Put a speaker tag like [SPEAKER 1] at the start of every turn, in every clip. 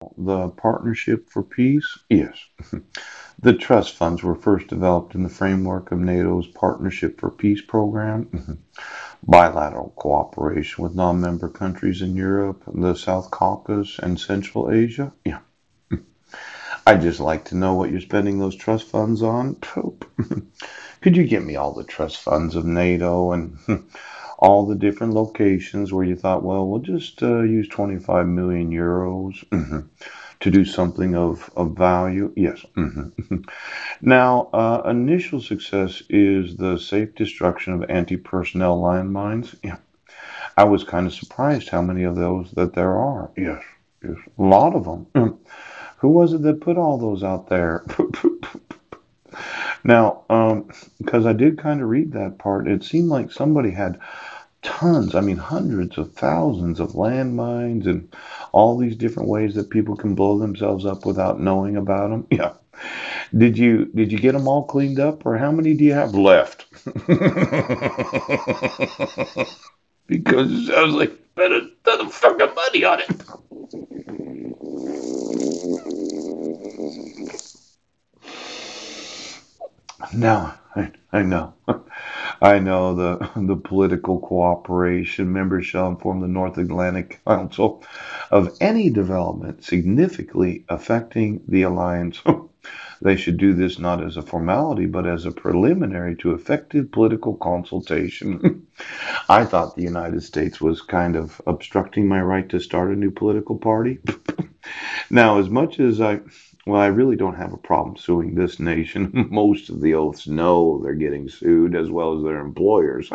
[SPEAKER 1] The Partnership for Peace? Yes. The trust funds were first developed in the framework of NATO's Partnership for Peace program, bilateral cooperation with non-member countries in Europe, the South Caucasus, and Central Asia. Yeah. I'd just like to know what you're spending those trust funds on. Poop. Could you give me all the trust funds of NATO and all the different locations where you thought, well, we'll just use 25 million euros to do something of value? Yes. Now, initial success is the safe destruction of anti-personnel landmines. Yeah. I was kind of surprised how many of those that there are. Yes. Yes. A lot of them. Who was it that put all those out there? Now, because I did kind of read that part, it seemed like somebody had tons, I mean, hundreds of thousands of landmines and all these different ways that people can blow themselves up without knowing about them. Yeah. Did you get them all cleaned up, or how many do you have left? Because it sounds like better than the fucking money on it. No, I know. I know the political cooperation members shall inform the North Atlantic Council of any development significantly affecting the alliance. They should do this not as a formality, but as a preliminary to effective political consultation. I thought the United States was kind of obstructing my right to start a new political party. Now, as much as I really don't have a problem suing this nation. Most of the oaths know they're getting sued as well as their employers.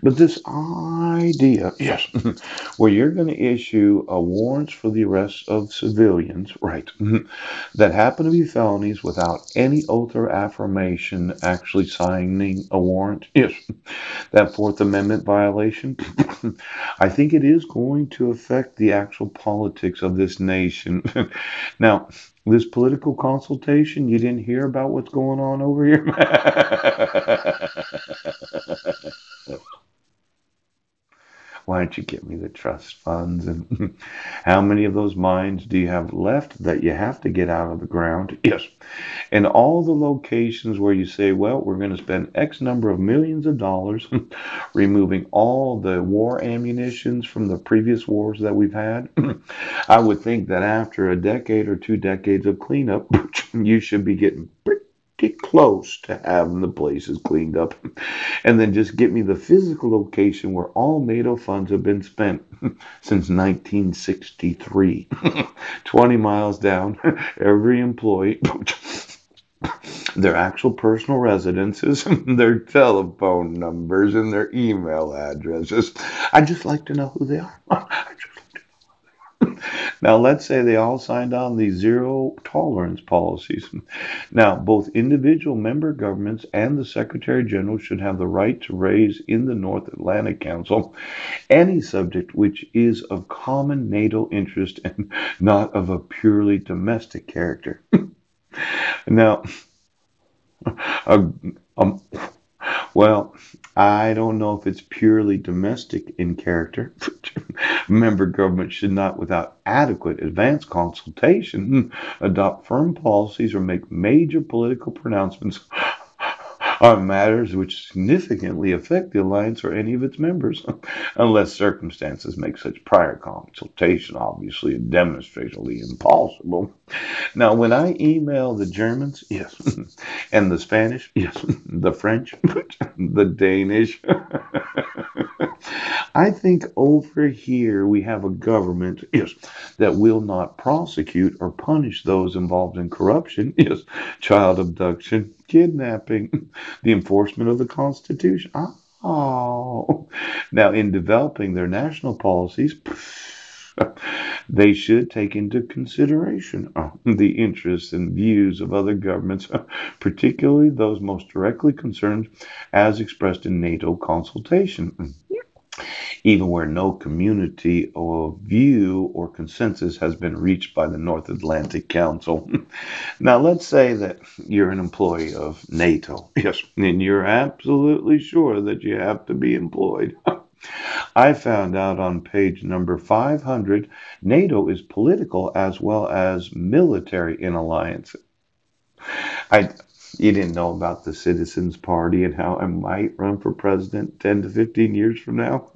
[SPEAKER 1] But this idea, yes, where you're going to issue a warrants for the arrest of civilians, right, that happen to be felonies without any oath or affirmation actually signing a warrant, yes, that Fourth Amendment violation, I think it is going to affect the actual politics of this nation. Now, this political consultation, you didn't hear about what's going on over here? Why don't you give me the trust funds? And how many of those mines do you have left that you have to get out of the ground? Yes. And all the locations where you say, well, we're going to spend X number of millions of dollars removing all the war ammunitions from the previous wars that we've had. I would think that after a decade or 2 decades of cleanup, you should be getting pretty close to having the places cleaned up. And then just get me the physical location where all NATO funds have been spent since 1963. 20 miles down, every employee, their actual personal residences, their telephone numbers, and their email addresses. I'd just like to know who they are. Now, let's say they all signed on these zero tolerance policies. Now, both individual member governments and the Secretary General should have the right to raise in the North Atlantic Council any subject which is of common NATO interest and not of a purely domestic character. Now, uh, um, well, I don't know if it's purely domestic in character. Member governments should not, without adequate advance consultation, adopt firm policies or make major political pronouncements on matters which significantly affect the alliance or any of its members, unless circumstances make such prior consultation obviously and demonstrably impossible. Now, when I email the Germans, yes, and the Spanish, yes, the French, the Danish, I think over here we have a government, yes, that will not prosecute or punish those involved in corruption, yes, child abduction, kidnapping, the enforcement of the Constitution. Oh, now in developing their national policies, they should take into consideration the interests and views of other governments, particularly those most directly concerned as expressed in NATO consultation, even where no community or view or consensus has been reached by the North Atlantic Council. Now, let's say that you're an employee of NATO, yes, and you're absolutely sure that you have to be employed. I found out on page number 500 NATO is political as well as military in alliance. I You didn't know about the Citizens Party and how I might run for president 10 to 15 years from now?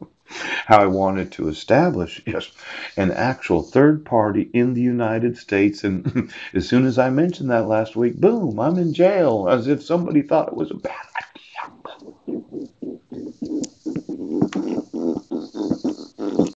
[SPEAKER 1] How I wanted to establish, yes, an actual third party in the United States. And as soon as I mentioned that last week, boom, I'm in jail, as if somebody thought it was a bad